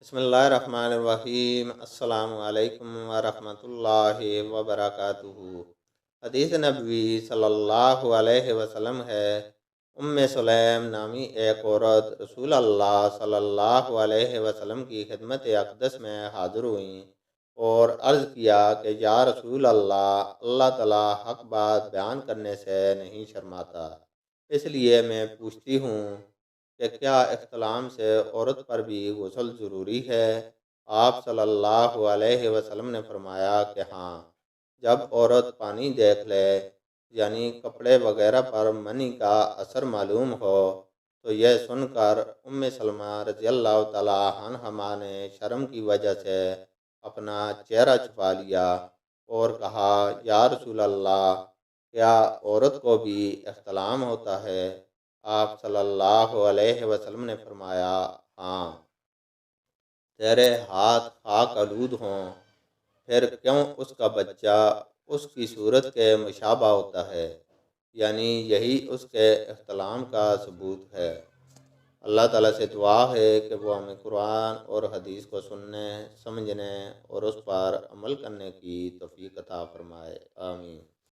بسم اللہ الرحمن الرحیم۔ السلام علیکم ورحمۃ اللہ وبرکاتہ۔ حدیث نبوی صلی اللہ علیہ وسلم ہے، ام سلیم نامی ایک عورت رسول اللہ صلی اللہ علیہ وسلم کی خدمت اقدس میں حاضر ہوئیں اور عرض کیا کہ یا رسول اللہ، اللہ تعالیٰ حق بات بیان کرنے سے نہیں شرماتا، اس لیے میں پوچھتی ہوں کہ کیا احتلام سے عورت پر بھی غسل ضروری ہے؟ آپ صلی اللہ علیہ وسلم نے فرمایا کہ ہاں، جب عورت پانی دیکھ لے، یعنی کپڑے وغیرہ پر منی کا اثر معلوم ہو، تو یہ سن کر ام سلمہ رضی اللہ تعالیٰ عنہما نے شرم کی وجہ سے اپنا چہرہ چھپا لیا اور کہا، یا رسول اللہ، کیا عورت کو بھی احتلام ہوتا ہے؟ آپ صلی اللہ علیہ وسلم نے فرمایا، ہاں، تیرے ہاتھ خاک آلود ہوں، پھر کیوں اس کا بچہ اس کی صورت کے مشابہ ہوتا ہے، یعنی یہی اس کے احتلام کا ثبوت ہے۔ اللہ تعالیٰ سے دعا ہے کہ وہ ہمیں قرآن اور حدیث کو سننے، سمجھنے اور اس پر عمل کرنے کی توفیق عطا فرمائے، آمین۔